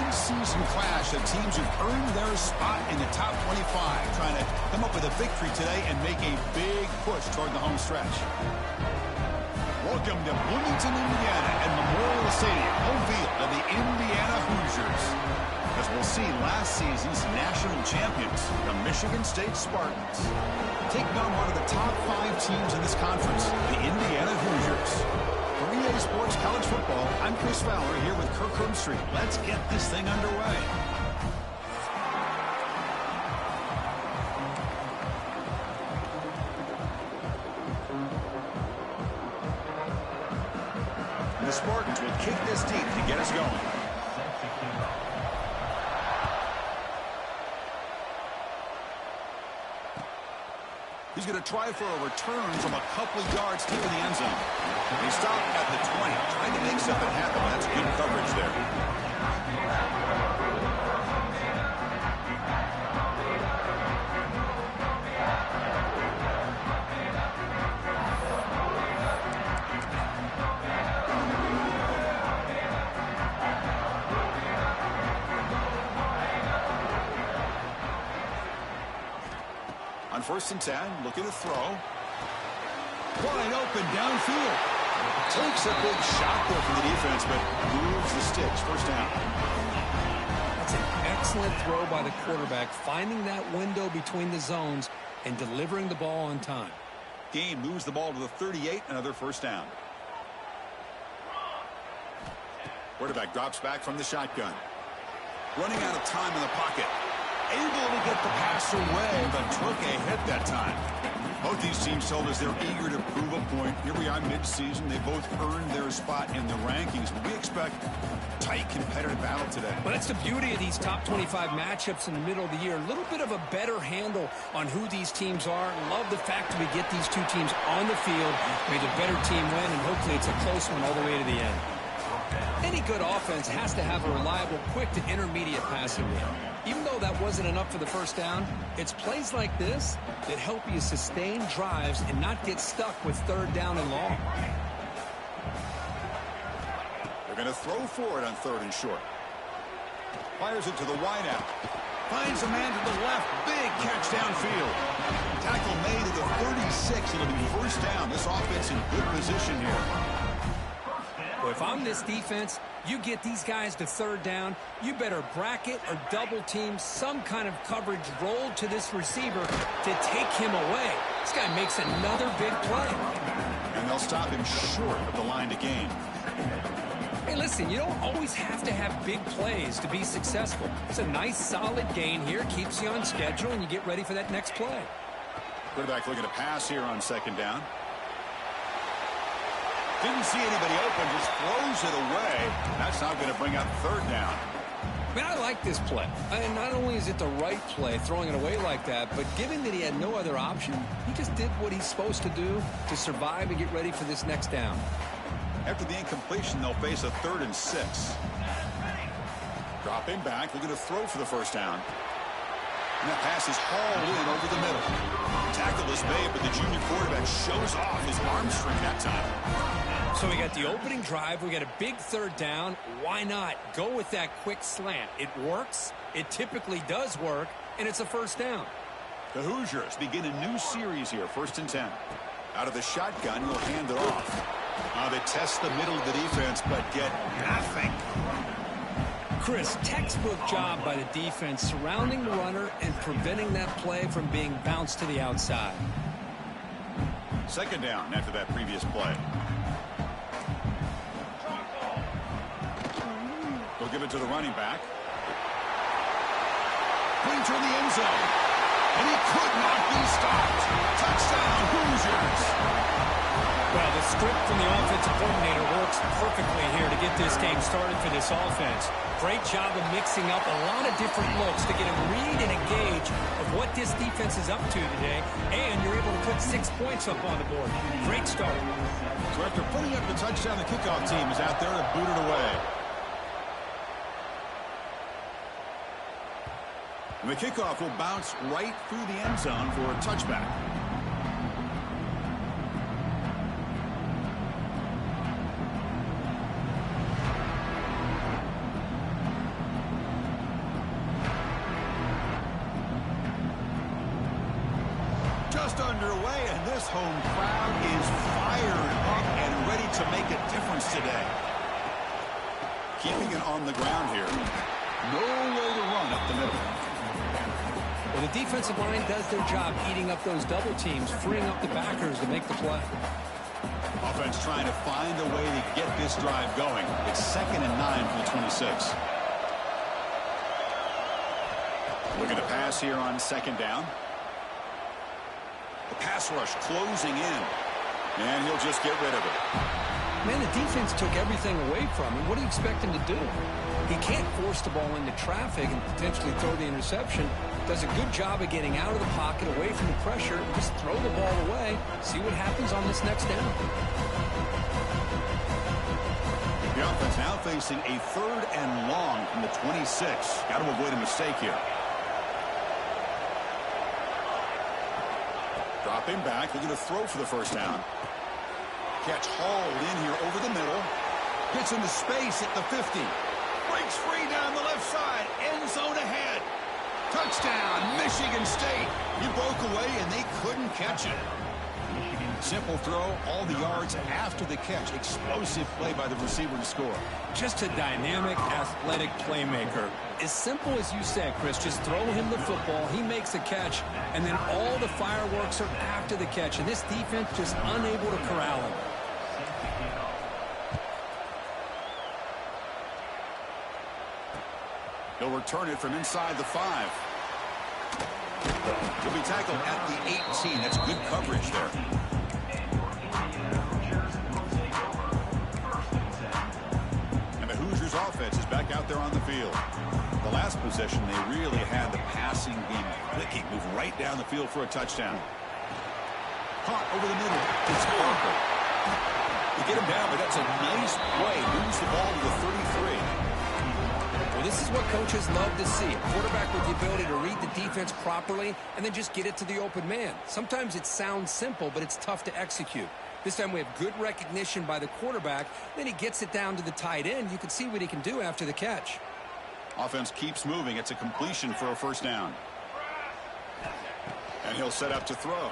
mid-season clash of teams who've earned their spot in the top 25, trying to come up with a victory today and make a big push toward the home stretch. Welcome to Bloomington, Indiana, and Memorial Stadium, home field of the Indiana Hoosiers. As we'll see, last season's national champions, the Michigan State Spartans, taking on one of the top 5 teams in this conference, the Indiana Hoosiers. For EA Sports College Football, I'm Chris Fowler here with Kirk Herbstreit. Let's get this thing underway. The Spartans will kick this deep to get us going. He's going to try for a return from a couple of yards deep in the end zone. He stopped at the 20, trying to make something happen. That's good coverage there. On 1st and 10, looking to throw. Wide open downfield. Takes a big shot there from the defense, but moves the sticks. 1st down. That's an excellent throw by the quarterback, finding that window between the zones and delivering the ball on time. Gain moves the ball to the 38, another 1st down. Quarterback drops back from the shotgun. Running out of time in the pocket. Able to get the pass away, but took a hit that time. Both these teams told us they're eager to prove a point. Here we are mid-season. They both earned their spot in the rankings. But we expect tight, competitive battle today. Well, that's the beauty of these top 25 matchups in the middle of the year. A little bit of a better handle on who these teams are. Love the fact that we get these two teams on the field. May the better team win, and hopefully it's a close one all the way to the end. Any good offense has to have a reliable, quick to intermediate passing game. Even though that wasn't enough for the 1st down, it's plays like this that help you sustain drives and not get stuck with 3rd down and long. They're going to throw for it on 3rd and short. Fires it to the wideout. Finds a man to the left. Big catch downfield. Tackle made at the 36. It'll be 1st down. This offense in good position here. Well, if I'm this defense, you get these guys to 3rd down, you better bracket or double team some kind of coverage rolled to this receiver to take him away. This guy makes another big play. And they'll stop him short of the line to gain. Hey, listen, you don't always have to have big plays to be successful. It's a nice, solid gain here, keeps you on schedule, and you get ready for that next play. Quarterback looking to pass here on 2nd down. Didn't see anybody open, just throws it away. That's not going to bring up 3rd down. I mean, I like this play. And not only is it the right play, throwing it away like that, but given that he had no other option, he just did what he's supposed to do to survive and get ready for this next down. After the incompletion, they'll face a 3rd and 6. Dropping back, looking to throw for the 1st down. And that pass is hauled in over the middle. Tackle is made, but the junior quarterback shows off his arm strength that time. So we got the opening drive. We got a big 3rd down. Why not go with that quick slant? It works. It typically does work, and it's a 1st down. The Hoosiers begin a new series here, 1st and 10. Out of the shotgun, he'll hand it off. They test the middle of the defense, but get nothing. Chris, textbook job by the defense surrounding the runner and preventing that play from being bounced to the outside. 2nd down after that previous play. They'll give it to the running back. Putting toward the end zone. And he could not be stopped. Touchdown, Hoosiers. Well, the script from the offensive coordinator works perfectly here to get this game started for this offense. Great job of mixing up a lot of different looks to get a read and a gauge of what this defense is up to today, and you're able to put 6 points up on the board. Great start. So after putting up the touchdown, the kickoff team is out there to boot it away. And the kickoff will bounce right through the end zone for a touchback. just underway, and this home crowd is fired up and ready to make a difference today. Keeping it on the ground here. Nowhere to run up the middle. Well, the defensive line does their job eating up those double teams, freeing up the backers to make the play. Offense trying to find a way to get this drive going. It's 2nd and 9 from the 26. Looking to pass here on 2nd down. The pass rush closing in. And he'll just get rid of it. Man, the defense took everything away from him. What do you expect him to do? He can't force the ball into traffic and potentially throw the interception. Does a good job of getting out of the pocket, away from the pressure, and just throw the ball away. See what happens on this next down. The offense now facing a 3rd and long from the 26. Got to avoid a mistake here. Dropping back, looking to throw for the 1st down. Catch hauled in here over the middle. Gets into space at the 50. Breaks free down the left side. End zone ahead. Touchdown, Michigan State. He broke away and they couldn't catch it. Simple throw, all the yards after the catch. Explosive play by the receiver to score. Just a dynamic, athletic playmaker. As simple as you said, Chris, just throw him the football, he makes a catch, and then all the fireworks are after the catch, and this defense just unable to corral him. He'll return it from inside the 5. He'll be tackled at the 18. That's good coverage there. And the Hoosiers offense is back out there on the field. The last possession, they really had the passing game clicking. Move right down the field for a touchdown. Caught over the middle. It's Parker. They get him down, but that's a nice play. Moves the ball to the 33. Well, this is what coaches love to see. A quarterback with the ability to read the defense properly and then just get it to the open man. Sometimes it sounds simple, but it's tough to execute. This time we have good recognition by the quarterback. Then he gets it down to the tight end. You can see what he can do after the catch. Offense keeps moving. It's a completion for a 1st down. And he'll set up to throw.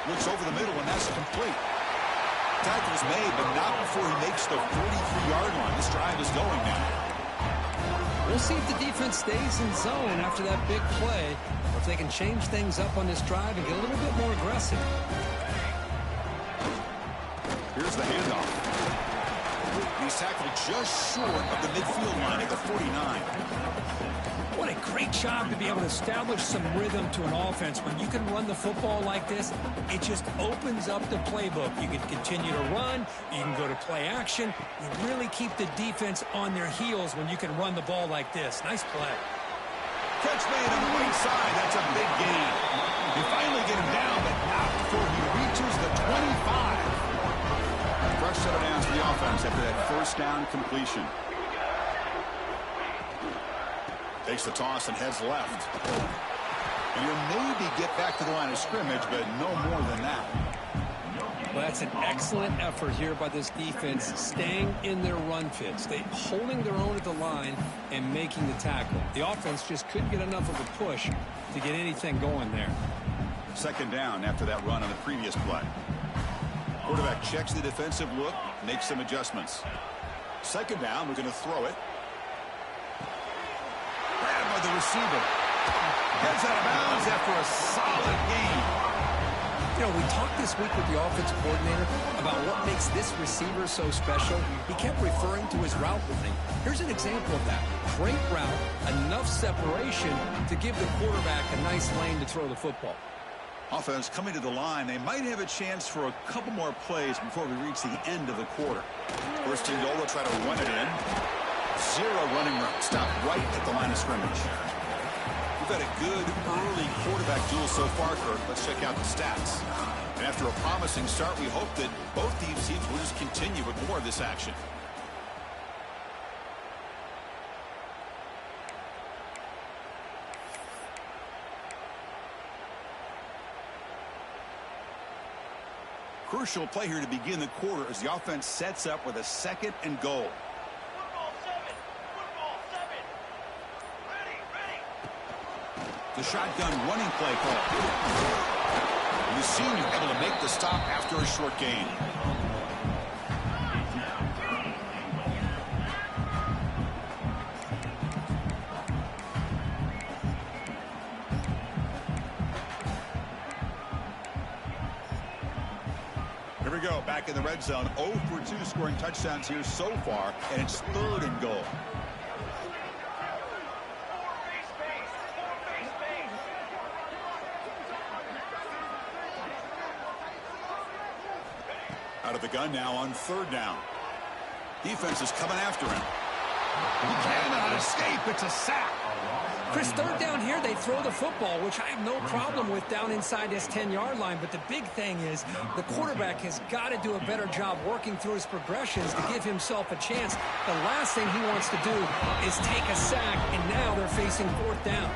Looks over the middle, and that's complete. Tackle's made, but not before he makes the 43-yard line. This drive is going now. We'll see if the defense stays in zone after that big play, or if they can change things up on this drive and get a little bit more aggressive. Here's the handoff. He's tackled just short of the midfield line at the 49. What a great job to be able to establish some rhythm to an offense. When you can run the football like this, it just opens up the playbook. You can continue to run. You can go to play action. You really keep the defense on their heels when you can run the ball like this. Nice play. Catch made on the right side. That's a big gain. You finally get him down, but not before he reaches the 25. Fresh set of downs for the offense after that 1st down completion. Takes the toss and heads left. And he'll maybe get back to the line of scrimmage, but no more than that. Well, that's an excellent effort here by this defense, staying in their run fits. They holding their own at the line and making the tackle. The offense just couldn't get enough of a push to get anything going there. 2nd down after that run on the previous play. Quarterback checks the defensive look, makes some adjustments. 2nd down, we're going to throw it. Grabbed by the receiver. Heads out of bounds after a solid game. You know, we talked this week with the offensive coordinator about what makes this receiver so special. He kept referring to his route running. Here's an example of that. Great route, enough separation to give the quarterback a nice lane to throw the football. Offense coming to the line. They might have a chance for a couple more plays before we reach the end of the quarter. First and goal, they'll try to run it in. 0 running room. Stop right at the line of scrimmage. We've had a good early quarterback duel so far, Kirk. Let's check out the stats. And after a promising start, we hope that both these teams will just continue with more of this action. Crucial play here to begin the quarter as the offense sets up with a 2nd and goal. The shotgun running play call. The senior able to make the stop after a short gain. Here we go, back in the red zone. 0 for 2 scoring touchdowns here so far, and it's 3rd and goal. Out of the gun now on 3rd down. Defense is coming after him. He cannot escape. It's a sack. Chris, 3rd down here, they throw the football, which I have no problem with down inside this 10-yard line. But the big thing is the quarterback has got to do a better job working through his progressions to give himself a chance. The last thing he wants to do is take a sack, and now they're facing 4th down.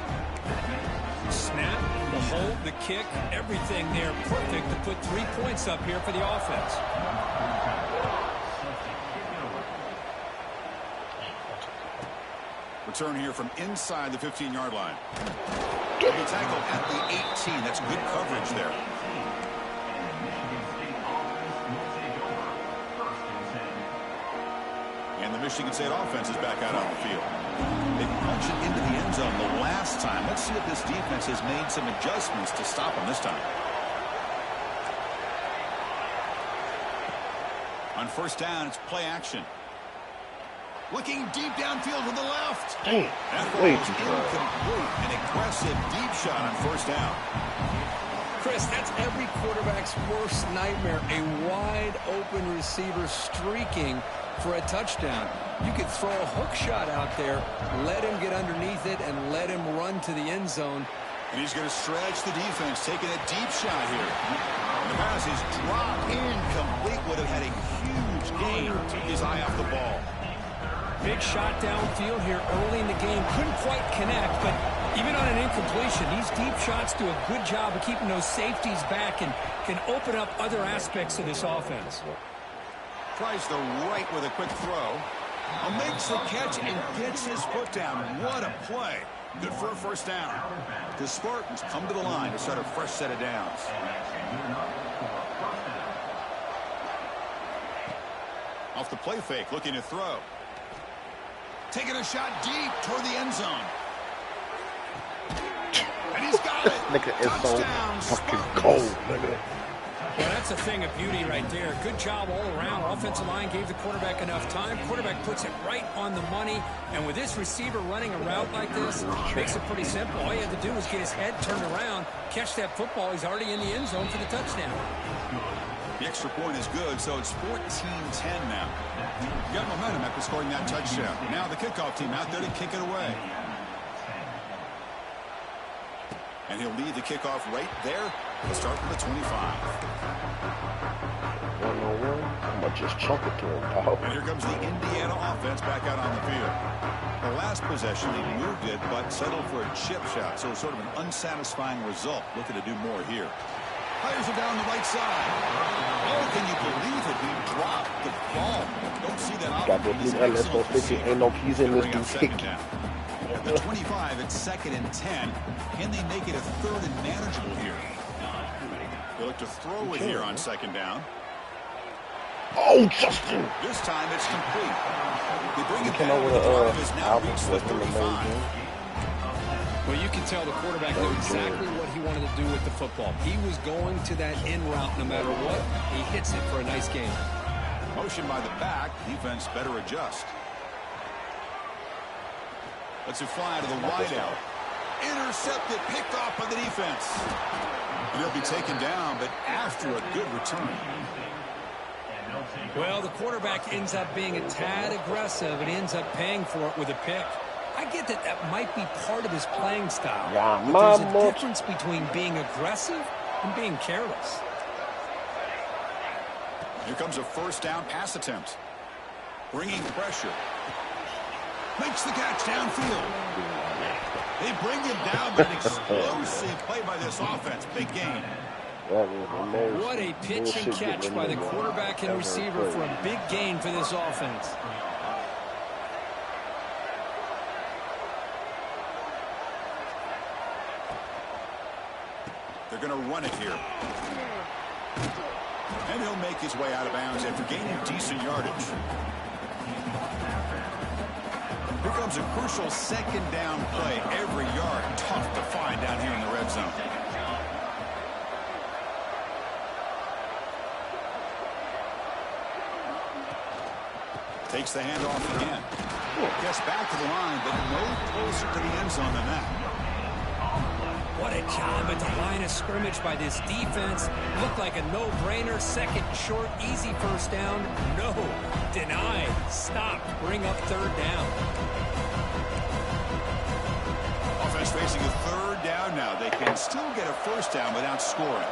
Snap, the hold, the kick, everything there perfect to put 3 points up here for the offense. Return here from inside the 15-yard line. He'll be tackled at the 18. That's good coverage there. And the Michigan State offense is back out on the field. They punched it into the end zone the last time. Let's see if this defense has made some adjustments to stop them this time. On 1st down, it's play action. Looking deep downfield to the left. Damn, that ball is incomplete. An aggressive deep shot on 1st down. Chris, that's every quarterback's worst nightmare. A wide open receiver streaking for a touchdown. You could throw a hook shot out there, let him get underneath it, and let him run to the end zone. And he's going to stretch the defense, taking a deep shot here. And the pass is dropped incomplete. Would have had a huge gain. Took his eye off the ball. Big shot downfield here early in the game. Couldn't quite connect, but even on an incompletion, these deep shots do a good job of keeping those safeties back and can open up other aspects of this offense. Tries the right with a quick throw. Makes the catch and gets his foot down. What a play. Good for a 1st down. The Spartans come to the line to start a fresh set of downs. Off the play fake, looking to throw. Taking a shot deep toward the end zone. And he's got it. Nigga, it's so fucking cold, nigga. Well, that's a thing of beauty right there. Good job all around. Offensive line gave the quarterback enough time. Quarterback puts it right on the money. And with this receiver running a route like this, makes it pretty simple. All you have to do is get his head turned around, catch that football. He's already in the end zone for the touchdown. The extra point is good, so it's 14-10 now. You got momentum after scoring that touchdown. Now the kickoff team out there to kick it away. And he'll lead the kickoff right there. We'll start from the 25. 101. I'm going to just chunk it to him, dog. And here comes the Indiana offense back out on the field. The last possession, he moved it, but settled for a chip shot. So sort of an unsatisfying result. Looking to do more here. Players are down the right side. Oh, can you believe it? He dropped the ball. Don't see that often. Got this little 50. Ain't no keys in this dude. The 25 at 2nd and 10. Can they make it a 3rd and manageable here? They look to throw it here on 2nd down. Oh, Justin! This time it's complete. They bring it came down. over The drive to is now Albert reached the with him 35. Well, you can tell the quarterback knew exactly what he wanted to do with the football. He was going to that in route no matter what. He hits it for a nice gain. Motion by the back. Defense better adjust. Lets it fly to the wideout. Intercepted, picked off by the defense. And he'll be taken down, but after a good return. Well, the quarterback ends up being a tad aggressive and ends up paying for it with a pick. I get that that might be part of his playing style. Yeah, but there's a difference between being aggressive and being careless. Here comes a 1st down pass attempt. Bringing pressure. Makes the catch downfield. They bring him down, but an explosive play by this offense. Big gain. What a pitch and catch by the quarterback and receiver for a big gain for this offense. They're going to run it here. And he'll make his way out of bounds after gaining decent yardage. Here comes a crucial second down play. Every yard tough to find down here in the red zone. Takes the handoff again. Gets back to the line, but no closer to the end zone than that. What a job at the line of scrimmage by this defense. Looked like a no-brainer. Second short, easy first down. No. Denied. Stop. Bring up third down. Offense facing a third down now. They can still get a first down without scoring.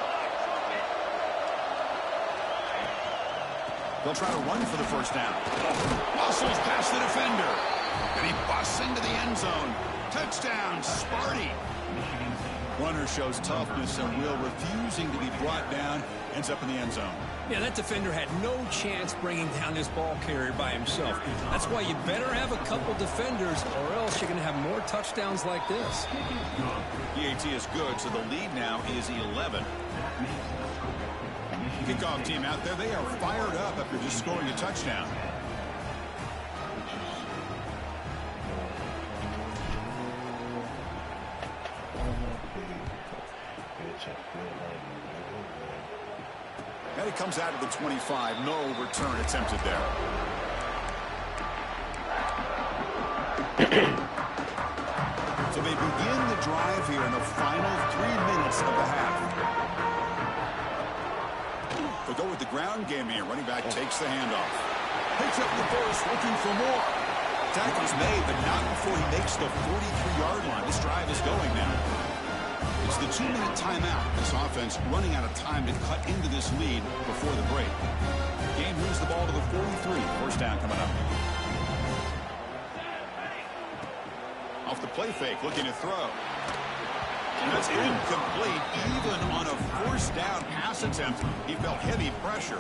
They'll try to run for the first down. Muscles past the defender. And he busts into the end zone. Touchdown, Sparty. Runner shows toughness and will, refusing to be brought down, ends up in the end zone. Yeah, that defender had no chance bringing down this ball carrier by himself. That's why you better have a couple defenders, or else you're going to have more touchdowns like this. EAT is good, so the lead now is 11. Kickoff team out there, they are fired up after just scoring a touchdown. And it comes out of the 25. No return attempted there. So they begin the drive here in the final 3 minutes of the half. They'll go with the ground game here. Running back takes the handoff. Picks up the first, looking for more. Tackle's made, but not before he makes the 43-yard line. This drive is going now. It's the 2-minute timeout. This offense running out of time to cut into this lead before the break. Game moves the ball to the 43. First down coming up. Off the play fake, looking to throw. And that's incomplete. Even on a first down pass attempt, he felt heavy pressure.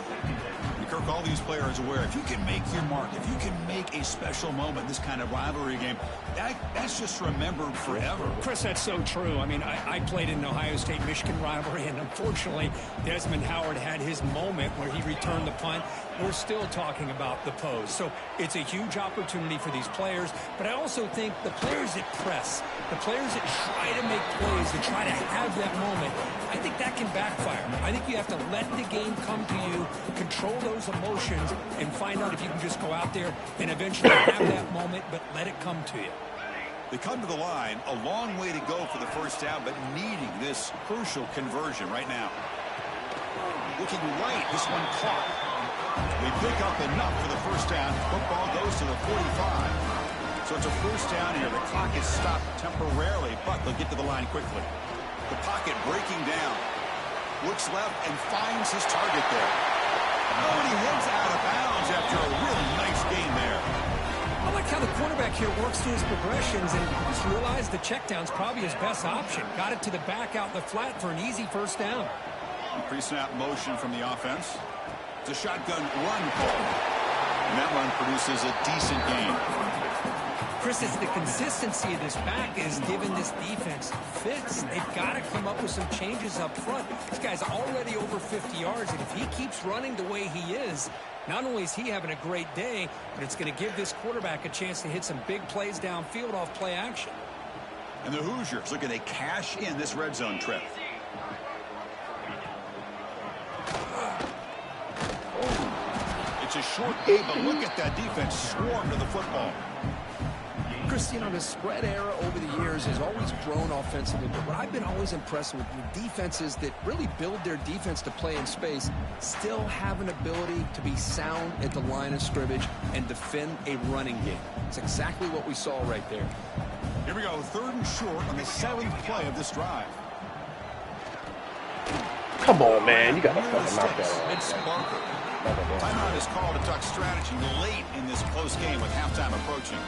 And Kirk, all these players aware, if you can make your mark, if you can make a special moment, this kind of rivalry game, that's just remembered forever. Chris, that's so true. I mean, I played in an Ohio State-Michigan rivalry, and unfortunately, Desmond Howard had his moment where he returned the punt. We're still talking about the pose. So it's a huge opportunity for these players, but I also think the players that press, the players that try to make plays, that try to have that moment, I think that can backfire. I think you have to let the game come to you, control those emotions, and find out if you can just go out there and eventually have that moment, but let it come to you. They come to the line, a long way to go for the first down, but needing this crucial conversion right now. Looking right, this one caught. They pick up enough for the first down. Football goes to the 45. So it's a first down here. The clock is stopped temporarily, but they'll get to the line quickly. The pocket breaking down. Looks left and finds his target there. Oh, and he heads out of bounds after a really nice gain there. I like how the quarterback here works through his progressions and just realized the check down's probably his best option. Got it to the back out in the flat for an easy first down. Pre-snap motion from the offense. It's a shotgun run call. And that run produces a decent gain. Chris, it's the consistency of this back is giving this defense fits. They've got to come up with some changes up front. This guy's already over 50 yards, and if he keeps running the way he is, not only is he having a great day, but it's going to give this quarterback a chance to hit some big plays downfield off play action. And the Hoosiers looking to cash in this red zone trip. It's a short game, but look at that defense swarm to the football. Chris, you know, the spread era over the years has always grown offensively, but what I've been always impressed with defenses that really build their defense to play in space still have an ability to be sound at the line of scrimmage and defend a running game. It's exactly what we saw right there. Here we go, third and short on the 7th play of this drive. Come on, man. You got to fucking knock that out. It's Barker. Timeout is called to talk strategy late in this close game with halftime approaching.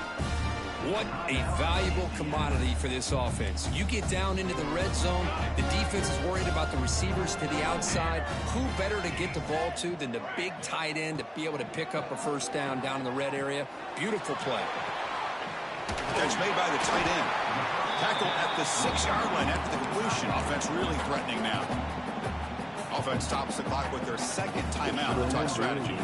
What a valuable commodity for this offense. You get down into the red zone, the defense is worried about the receivers to the outside. Who better to get the ball to than the big tight end to be able to pick up a first down in the red area? Beautiful play. Catch made by the tight end. Tackle at the 6-yard line after the completion. Offense looks really threatening now. Offense stops the clock with their second timeout to talk strategy.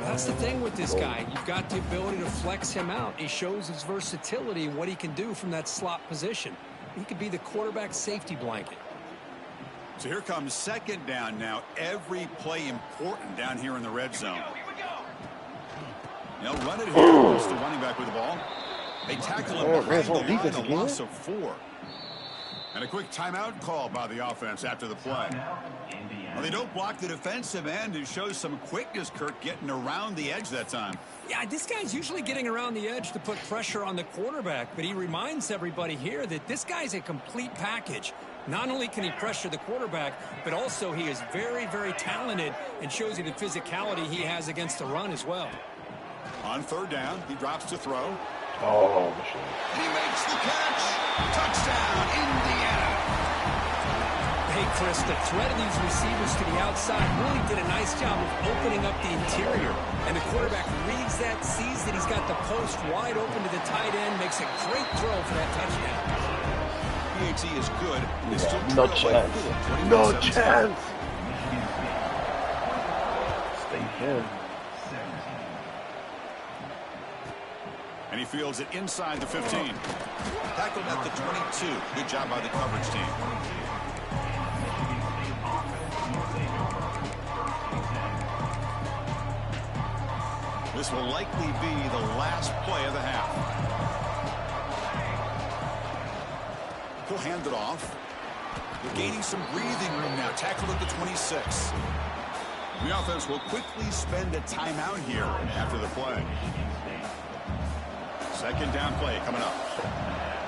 That's the thing with this guy. You've got the ability to flex him out. He shows his versatility and what he can do from that slot position. He could be the quarterback safety blanket. So here comes second down now. Every play important down here in the red zone. They'll run it here. It's the running back with the ball. They tackle him behind the line, a loss of 4. And a quick timeout call by the offense after the play. Well, they don't block the defensive end and shows some quickness, Kirk, getting around the edge that time. Yeah, this guy's usually getting around the edge to put pressure on the quarterback, but he reminds everybody here that this guy's a complete package. Not only can he pressure the quarterback, but also he is very, very talented and shows you the physicality he has against the run as well. On third down, he drops to throw. Oh, he makes the catch. Touchdown, Indiana. Hey, Chris, the threat of these receivers to the outside really did a nice job of opening up the interior. And the quarterback reads that, sees that he's got the post wide open to the tight end, makes a great throw for that touchdown. PAT is good. He's still no chance. No chance. Stay here. And he fields it inside the 15. Tackled at the 22. Good job by the coverage team. This will likely be the last play of the half. He'll hand it off. They're gaining some breathing room now. Tackled at the 26. The offense will quickly spend a timeout here after the play. Second down play coming up.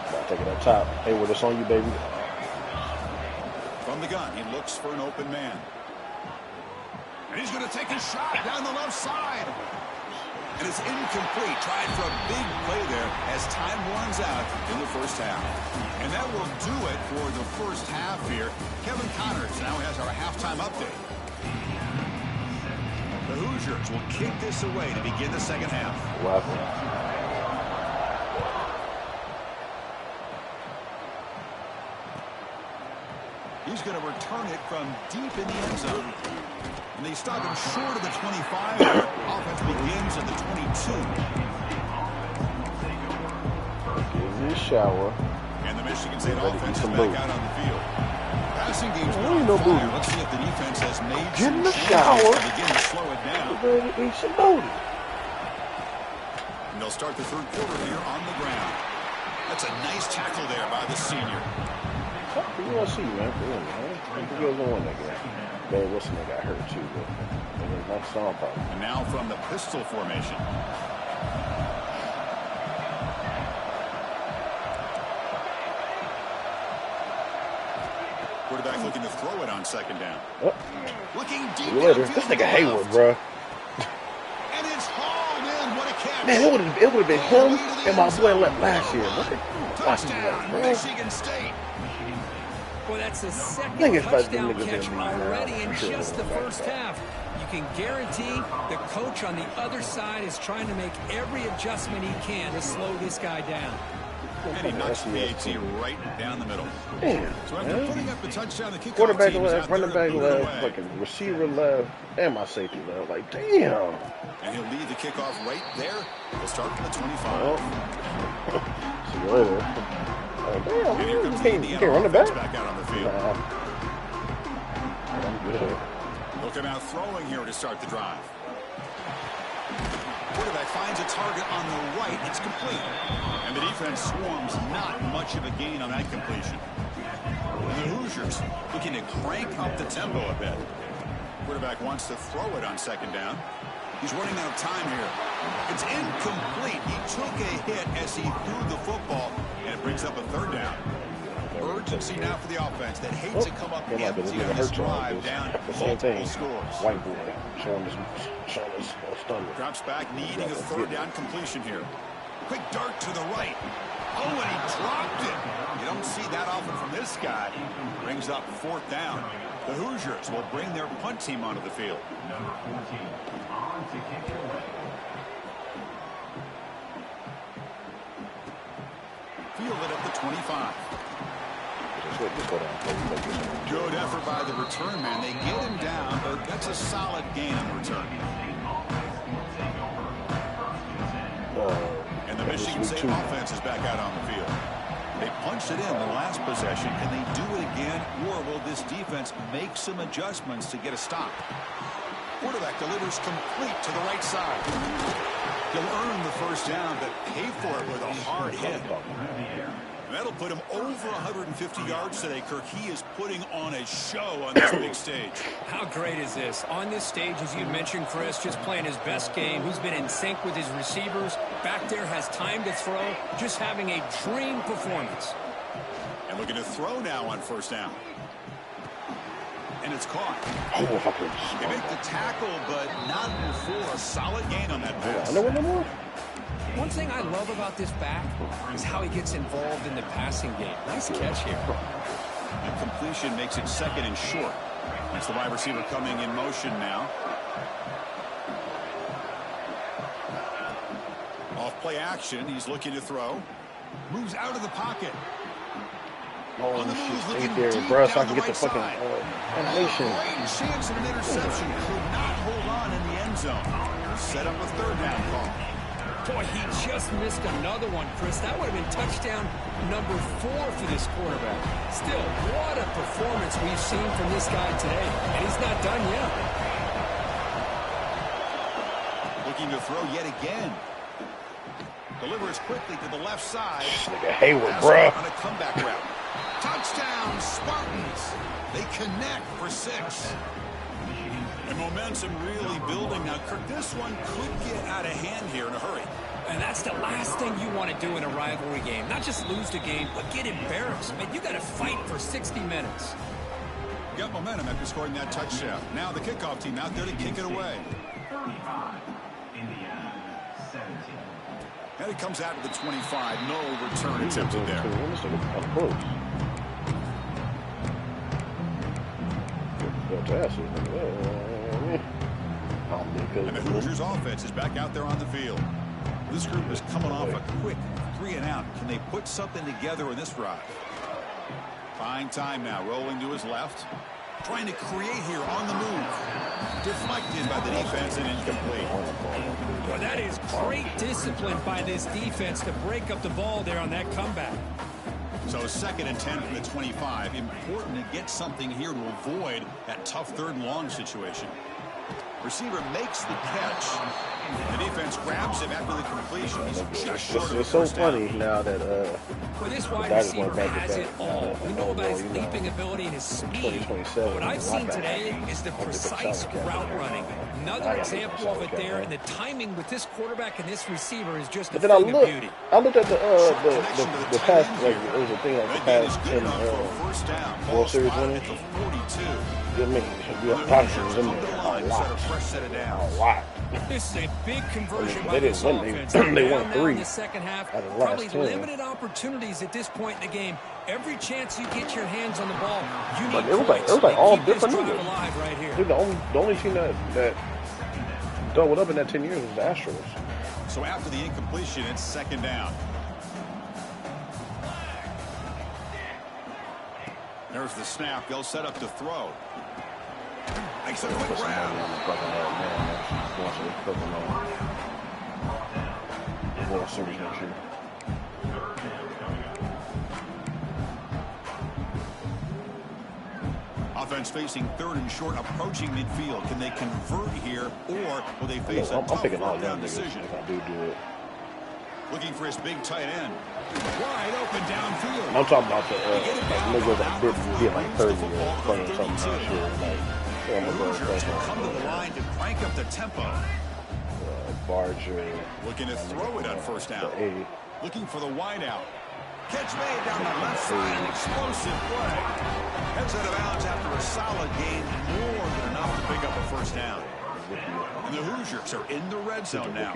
Gotta take it up top. Hey, well, it's on you, baby. From the gun, he looks for an open man. And he's going to take a shot down the left side. And it's incomplete. Tried for a big play there as time runs out in the first half. And that will do it for the first half here. Kevin Connors now has our halftime update. The Hoosiers will kick this away to begin the second half. Wow. He's going to return it from deep in the end zone. And they stop him short of the 25. Offense begins at the 22. Gives you a shower. And the Michigan State offense is back out on the field. Passing game's been Ain't on no fire. booty. Let's see if the defense has made Get in some the changes shower. to begin to slow it down. Eat some booty. And they'll start the third quarter here on the ground. That's a nice tackle there by the senior. You want to see, man. You guys don't want that guy. Barry Wilson got hurt, too. But that's song problem. And now from the pistol formation. Quarterback looking to throw it on second down. Oh. Looking deep. See you later. This nigga Hayward, bro. And it's hauled in. What a catch. Man, it would have been him and my boy last year. Look at Touchdown, Michigan State. Well, that's the second touchdown catch already in just the first half. You can guarantee the coach on the other side is trying to make every adjustment he can to slow this guy down. And he knocks PAT right down the middle. Damn, so after putting up the touchdown, the kickoff quarterback team is left, out there running to back boot it left, away. fucking receiver left, and my safety left. Like, damn. And he'll lead the kickoff right there. He'll start from the 25. Oh. See you later. Oh, damn, And here man. comes You the can't Indiana run it offense back? back out on the field. Nah. I'm good. They'll come out throwing here to start the drive. Quarterback finds a target on the right. It's complete. And the defense swarms not much of a gain on that completion. And the Hoosiers looking to crank up the tempo a bit. Quarterback wants to throw it on second down. He's running out of time here. It's incomplete. He took a hit as he threw the football, and it brings up a third down. Urgency now for the offense that hates to come up empty on this drive down multiple scores. White boy showing his thunder. Drops back, needing a third down completion here. Quick dart to the right. Oh, and he dropped it. You don't see that often from this guy. Brings up fourth down. The Hoosiers will bring their punt team onto the field. Number 14, on to kick it away. Field it at the 25. Just go down. Good effort by the return man. They get him down, but that's a solid gain on the return. And the Michigan State offense is back out on the field. They punched it in the last possession. Can they do it again, or will this defense make some adjustments to get a stop? Quarterback delivers complete to the right side. He'll earn the first down, but pay for it with a hard hit. That'll put him over 150 yards today, Kirk. He is putting on a show on this big stage. How great is this? On this stage, as you mentioned, Chris, just playing his best game. He's been in sync with his receivers. Back there, has time to throw. Just having a dream performance. And looking to throw now on first down. And it's caught. They make the tackle, but not before a solid gain on that pass. One thing I love about this back is how he gets involved in the passing game. Nice catch here. And completion makes it second and short. That's the wide receiver coming in motion now. Off play action. He's looking to throw. Moves out of the pocket. On the move, looking deep bro, so I down can the get right the fucking side. animation. Great chance at an interception. Could not hold on in the end zone. Set up a third down call. Boy, he just missed another one, Chris. That would have been touchdown number 4 for this quarterback. Still, what a performance we've seen from this guy today. And he's not done yet. Looking to throw yet again. Delivers quickly to the left side. Nigga Hayward, bro. On a comeback route. Touchdown, Spartans. They connect for 6. And momentum really building. Now, Kirk, this one could get out of hand here in a hurry. And that's the last thing you want to do in a rivalry game. Not just lose the game, but get embarrassed. Man, you got to fight for 60 minutes. Got momentum after scoring that touchdown. Now the kickoff team out there to kick it away. 35, Indiana, 17. And it comes out to the 25. No return attempted there. And the Hoosiers offense is back out there on the field. This group is coming off a quick 3 and out. Can they put something together in this drive? Fine time now, rolling to his left. Trying to create here on the move. Deflected by the defense and incomplete. Well, that is great discipline by this defense to break up the ball there on that comeback. So 2nd and 10 from the 25. Important to get something here to avoid that tough 3rd and long situation. Receiver makes the catch. The defense grabs him after the completion. He's just short of the It's so first down. funny now that Well, this wide receiver has it all. We know about his leaping ability and his speed. But what I've seen today is the precise route running. Another example of it there, and the timing with this quarterback and this receiver is just a But then thing of beauty. I looked at the past, like, it was a thing like the past 10 World Series winners. I mean, you have options in there a lot. A lot. This is a big conversion by They didn't this win. offense. They Down won now 3 in the second half. out of the last Probably 10. limited opportunities at this point in the game. Every chance you get your hands on the ball, you need But it was like points. all Keep this different drive niggas. alive right here. Dude, the only team that doubled up in that 10 years was the Astros. So after the incompletion, it's 2nd down. There's the snap. They'll set up to throw. Makes a quick grab. World Series next year. Offense facing 3rd and short, approaching midfield. Can they convert here, or will they face a I'm tough picking all fourth young down niggas decision? if I do it. Looking for his big tight end. Wide open downfield. I'm talking about the niggas that didn't get like 30 years playing something last year. Like, The Hoosiers will come to the line to crank up the tempo. Barger. Looking to throw it on first down. The Looking for the wide out. Catch made down the left side. An explosive play. Heads out of bounds after a solid gain. More than enough to pick up a first down. And the Hoosiers are in the red zone now.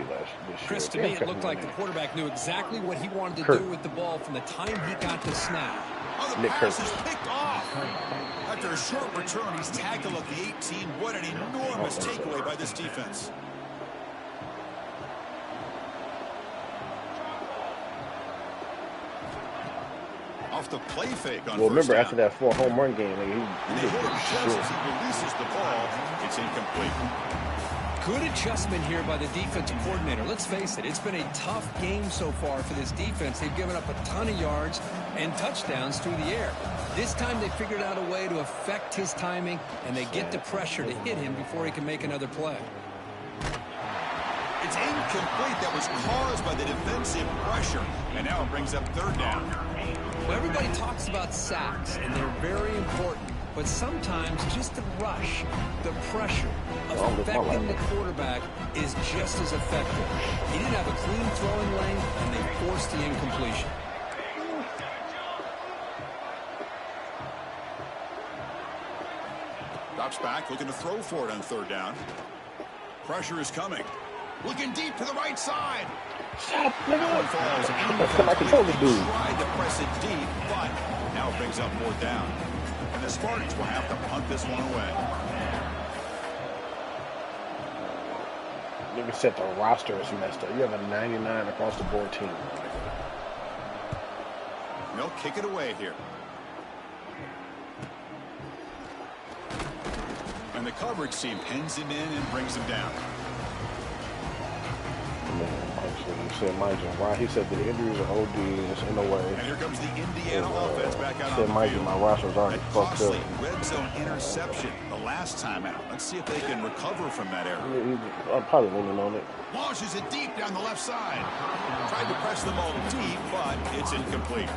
Chris, to me, it looked like the quarterback knew exactly what he wanted to do with the ball from the time he got the snap. Oh, the Nick pass Kirk. is picked off. After a short return, he's tackled at the 18. What an enormous takeaway by this defense. Off have to play fake on Well, remember, first after down. that 4 home run game, like, And they he hit him just shit. as he releases the ball. It's incomplete. Good adjustment here by the defensive coordinator. Let's face it, it's been a tough game so far for this defense. They've given up a ton of yards and touchdowns through the air. This time they figured out a way to affect his timing, and they get the pressure to hit him before he can make another play. It's incomplete. That was caused by the defensive pressure. And now it brings up third down. Well, everybody talks about sacks, and they're very important. But sometimes just the rush, the pressure of affecting the quarterback is just as effective. He didn't have a clean throwing lane, and they forced the incompletion. Drops back, looking to throw for it on third down. Pressure is coming. Looking deep to the right side. Stop, That one falls I control this dude. Tried to press it deep, but now it brings up fourth down. And the Spartans will have to punt this one away. Nigga said the roster is messed up. You have a 99 across the board team. They'll kick it away here. And the coverage team pins him in and brings him down. He said, mind you, why he said the injuries are OD, it's in the way. And here comes the Indiana offense back out said, on the mind you, field. my roster's already A fucked costly up. red zone interception the last time out. Let's see if they can recover from that error. I'm probably leaning on it. Launches it deep down the left side. Tried to press the ball deep, but it's incomplete.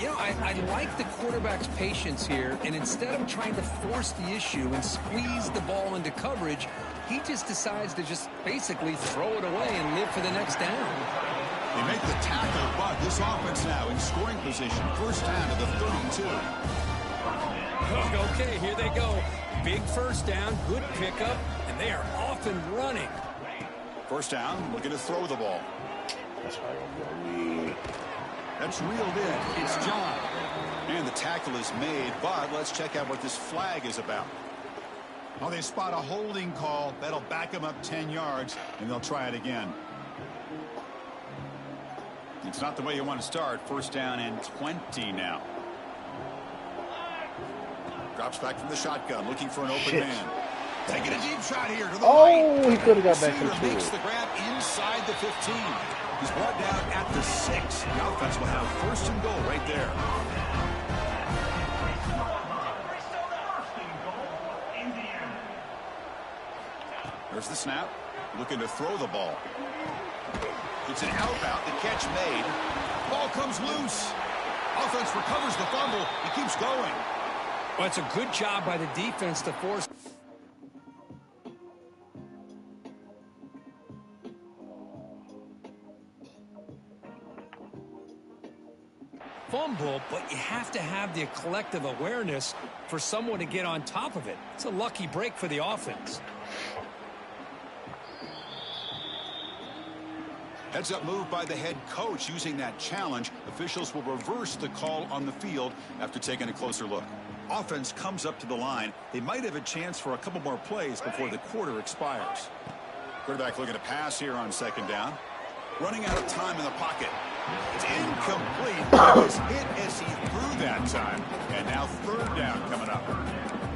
You know, I like the quarterback's patience here, and instead of trying to force the issue and squeeze the ball into coverage, he just decides to just basically throw it away and live for the next down. They make the tackle, but this offense now in scoring position. First down to the 32. Okay, here they go. Big first down, good pickup, and they are off and running. First down, looking to throw the ball. That's why I'm going to That's reeled in. It's John. And the tackle is made, but let's check out what this flag is about. Oh, they spot a holding call. That'll back them up 10 yards, and they'll try it again. It's not the way you want to start. First down and 20 now. Drops back from the shotgun, looking for an open man. Taking a deep shot here to the right. he could have got back Receiver into makes it. the grab inside the 15. He's brought down at the 6. The offense will have first and goal right there. There's the snap. Looking to throw the ball. It's an out route. The catch made. Ball comes loose. Offense recovers the fumble. He keeps going. Well, it's a good job by the defense to force. Fumble, but you have to have the collective awareness for someone to get on top of it. It's a lucky break for the offense. Heads up move by the head coach using that challenge. Officials will reverse the call on the field after taking a closer look. Offense comes up to the line. They might have a chance for a couple more plays before the quarter expires. Quarterback looking to pass here on second down. Running out of time in the pocket. It's incomplete. He was hit as he threw that time. And now third down coming up.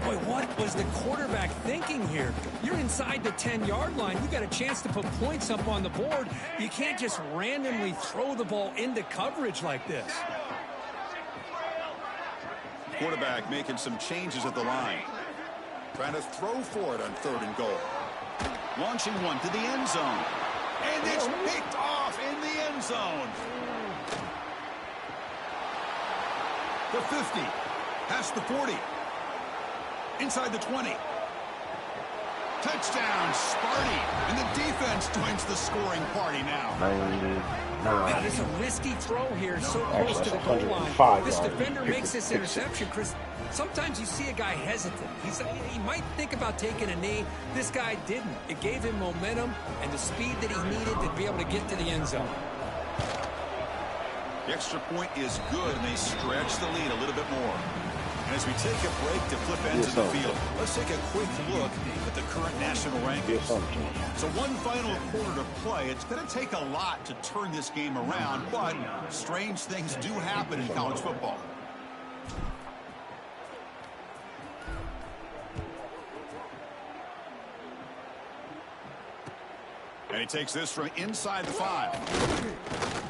Boy, what was the quarterback thinking here? You're inside the 10-yard line. You got a chance to put points up on the board. You can't just randomly throw the ball into coverage like this. Quarterback making some changes at the line. Trying to throw for it on third and goal. Launching one to the end zone. And it's picked off in the end zone. The 50. Past the 40. Inside the 20. Touchdown, Sparty. And the defense joins the scoring party now. Now, there's a risky throw here so close to the goal line. This defender makes this interception, Chris. Sometimes you see a guy hesitant. He might think about taking a knee. This guy didn't. It gave him momentum and the speed that he needed to be able to get to the end zone. The extra point is good, and they stretch the lead a little bit more. And as we take a break to flip ends of the field, let's take a quick look at the current national rankings. So one final quarter to play. It's going to take a lot to turn this game around, but strange things do happen in college football. And he takes this from inside the 5.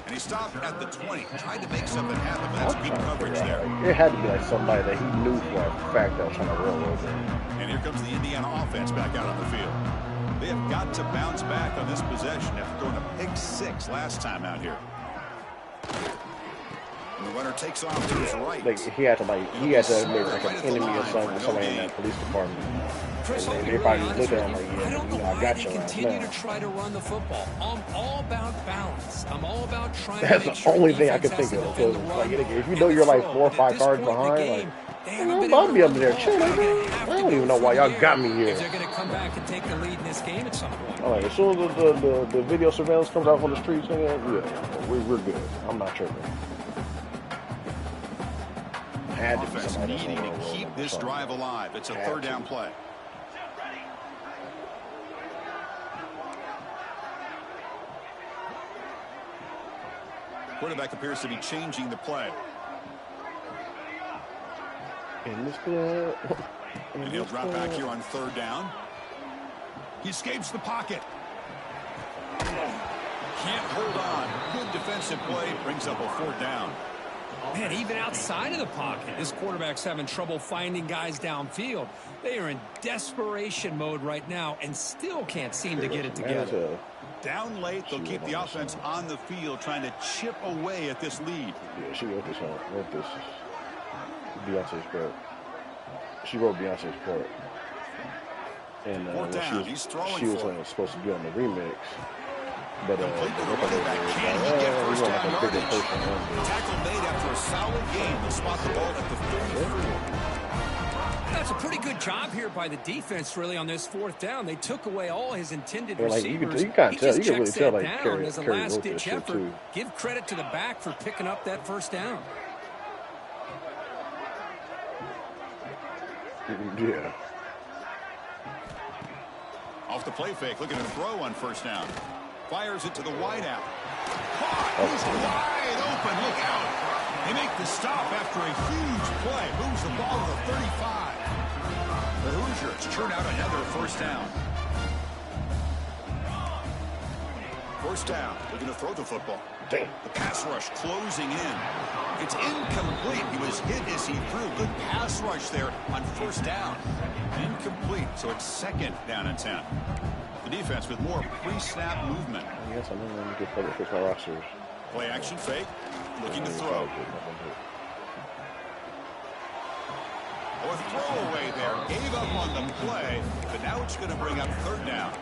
And he stopped at the 20. Tried to make something happen, but that's good coverage there. It had to be like somebody that he knew for a fact that was trying to roll over. And here comes the Indiana offense back out on the field. They have got to bounce back on this possession after throwing a pick 6 last time out here. And the runner takes off to his right. Like he had to make like an enemy or somebody in that police department. Chris, and they probably look at him like, I don't know I why got they you. continue to try to run the football. I'm all about balance. I'm all about trying to That's make the sure only thing I defense can think has of. to defend the Like, run if you know you're like 4 or 5 cards behind, like, I'll be up there chilling. I don't even know why y'all got me here. If they're going to come back and take the lead in this game at some point. All right, as soon as the video surveillance comes out on the streets, yeah, we're good. I'm not tripping. Offense needing to keep this drive alive. It's a third down play. Quarterback appears to be changing the play. And he'll drop back here on third down. He escapes the pocket. Can't hold on. Good defensive play. Brings up a fourth down. Man, even outside of the pocket, this quarterback's having trouble finding guys downfield. They are in desperation mode right now and still can't seem to get it together. Down late, they'll keep the offense on the field trying to chip away at this lead. Yeah, she wrote this Beyonce's part. She wrote Beyonce's part. And she was supposed to be on the remix. But the running back can he get first down yardage? Tackle made after a solid game. They'll spot the ball at the 34. That's a pretty good job here by the defense, really, on this fourth down. They took away all his intended receivers. You can really tell, like, down as a last-ditch effort. Give credit to the back for picking up that first down. Yeah. Off the play fake, looking to throw on first down. Fires it to the wideout. Caught. He's wide open. Look out. They make the stop after a huge play. Moves the ball to the 35. The Hoosiers churn out another first down. First down. Looking to throw the football. Damn. The pass rush closing in. It's incomplete. He was hit as he threw. Good pass rush there on first down. Incomplete. So it's second down and 10. The defense with more pre-snap movement. Yes, I know when you get public fix my rosters. Play action fake. Looking to throw. Or throwaway there. Gave up on the play, but now it's going to bring up third down.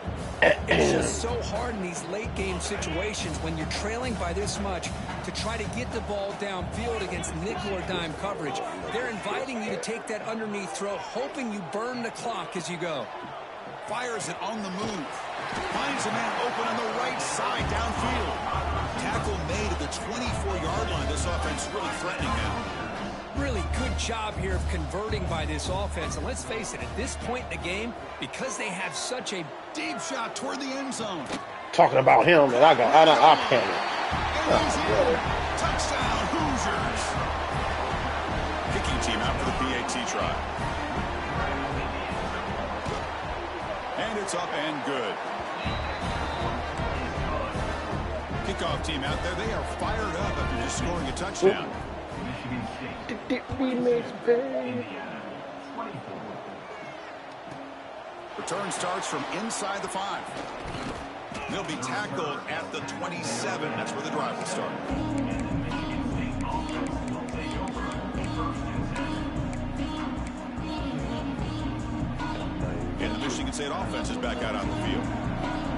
It's just so hard in these late game situations when you're trailing by this much to try to get the ball downfield against nickel or dime coverage. They're inviting you to take that underneath throw, hoping you burn the clock as you go. Fires it on the move. Finds a man open on the right side downfield. Tackle made at the 24-yard line. This offense really threatening now. Really good job here of converting by this offense. And let's face it, at this point in the game, because they have such a deep shot toward the end zone. Talking about him, and I panic. Touchdown, Hoosiers. Kicking team out for the PAT try. And it's up and good. Kickoff team out there. They are fired up after just scoring a touchdown. Return starts from inside the 5. They'll be tackled at the 27. That's where the drive will start. And the Michigan State offense is back out on the field.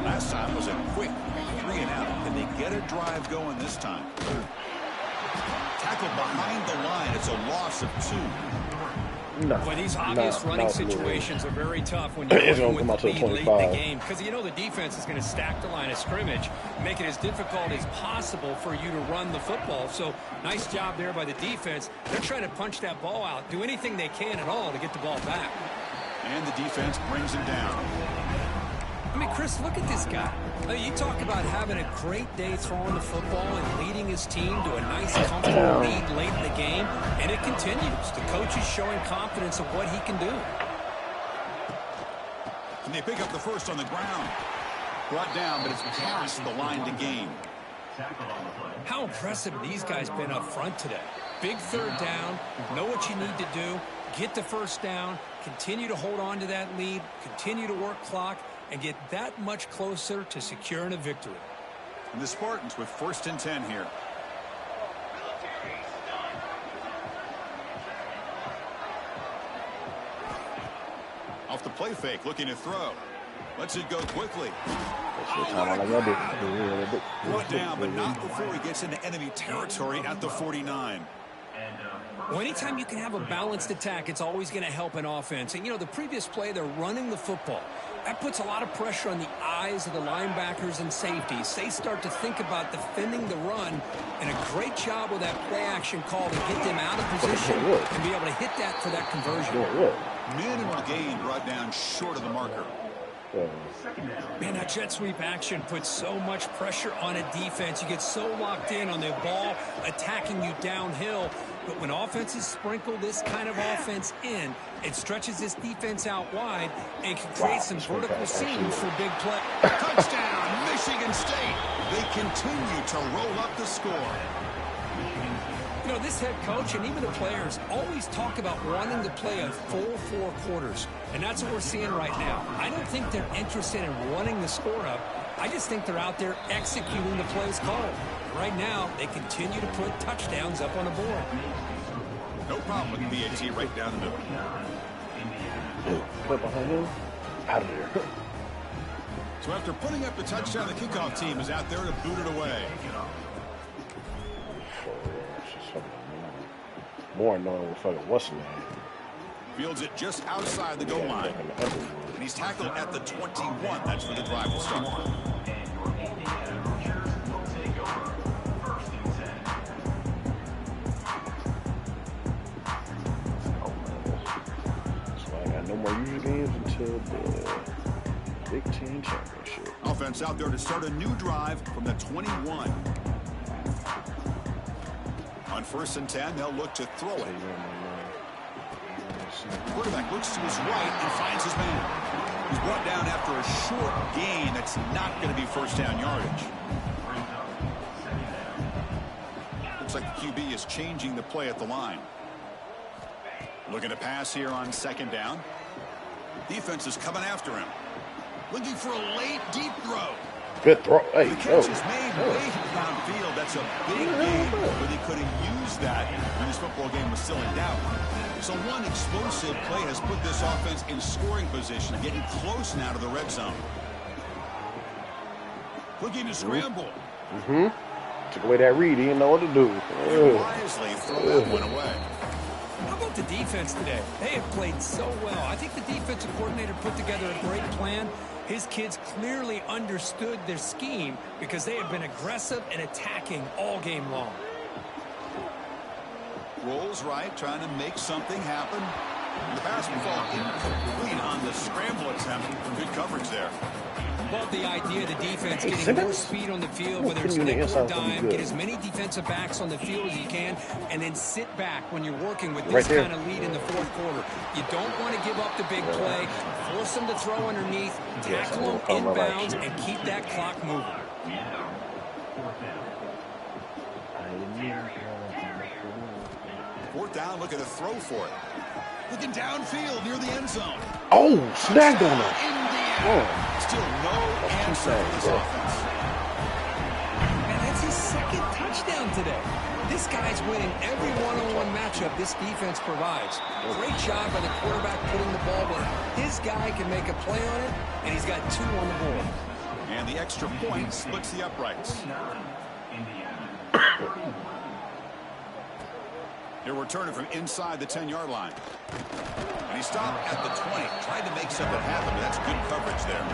Last time was a quick 3-and-out. Can they get a drive going this time? Tackled behind the line. It's a loss of 2. Well, these obvious running situations are very tough when you're working with the lead late in the game, because you know the defense is going to stack the line of scrimmage, make it as difficult as possible for you to run the football. So nice job there by the defense. They're trying to punch that ball out, do anything they can at all to get the ball back. And the defense brings him down. I mean, Chris, look at this guy. I mean, you talk about having a great day throwing the football and leading his team to a nice, comfortable lead late in the game, and it continues. The coach is showing confidence of what he can do. And they pick up the first on the ground. Brought down, but it's past the line to gain. How impressive these guys been up front today. Big third down, know what you need to do, get the first down, continue to hold on to that lead, continue to work clock, and get that much closer to securing a victory. And the Spartans with 1st and 10 here. Off the play fake, looking to throw. Lets it go quickly. Brought down, but not before he gets into enemy territory at the 49. Well, anytime you can have a balanced attack, it's always going to help an offense. And, you know, the previous play, they're running the football. That puts a lot of pressure on the eyes of the linebackers and safeties. They start to think about defending the run, and a great job with that play action call to get them out of position and be able to hit that for that conversion. Minimal gain brought down short of the marker. Man, that jet sweep action puts so much pressure on a defense. You get so locked in on the ball attacking you downhill. But when offenses sprinkle this kind of offense in, it stretches this defense out wide and can create some vertical seams for big play. Touchdown, Michigan State. They continue to roll up the score. You know, this head coach and even the players always talk about wanting to play a full 4 quarters. And that's what we're seeing right now. I don't think they're interested in running the score up. I just think they're out there executing the plays called. Right now, they continue to put touchdowns up on the board. No problem with the BAT right down the middle. Put behind him. Out of there. So after putting up the touchdown, the kickoff team is out there to boot it away. More annoying with fucking what's his name. Fields it just outside the goal line. And he's tackled at the 21. That's where the drive will start. So I got no more usual games until the Big Ten Championship. Offense out there to start a new drive from the 21. On 1st and 10, they'll look to throw it. Quarterback looks to his right and finds his man. He's brought down after a short gain that's not going to be first down yardage. Looks like the QB is changing the play at the line. Looking to pass here on 2nd down. Defense is coming after him. Looking for a late, deep throw. Good throw. Hey, the catch is made way downfield. That's a big game, but they could have used that when this football game was still in doubt. So one explosive play has put this offense in scoring position, getting close now to the red zone. Looking to scramble. Took away that read. He didn't know what to do. Wisely throw that one away. How about the defense today? They have played so well. I think the defensive coordinator put together a great plan. His kids clearly understood their scheme because they have been aggressive and attacking all game long. Rolls right, trying to make something happen. The pass will fall incomplete on the scramble attempt. Good coverage there. Love the idea of the defense getting more speed on the field, whether it's nickel or dime. Get as many defensive backs on the field as you can, and then sit back when you're working with this kind of lead in the 4th quarter. You don't want to give up the big play. Force them to throw underneath, tackle them inbounds, and keep that clock moving. 4th down, looking to throw for it. Looking downfield near the end zone. Oh, snagged on him. Still no answer for this offense. And that's his 2nd touchdown today. This guy's winning every one-on-one matchup this defense provides. Great job by the quarterback putting the ball where his guy can make a play on it, and he's got 2 on the board. And the extra point splits the uprights. He'll return it from inside the 10-yard line. And he stopped at the 20. Tried to make something happen, but that's good coverage there.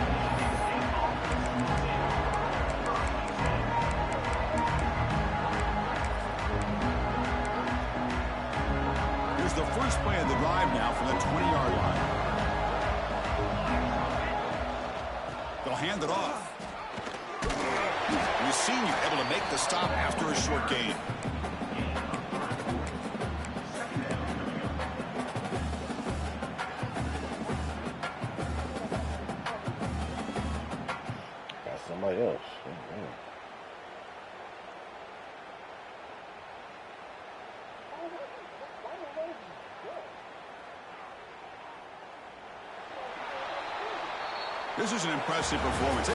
Here's the first play of the drive now from the 20-yard line. They'll hand it off. And the senior able to make the stop after a short gain. Somebody else. This is an impressive performance.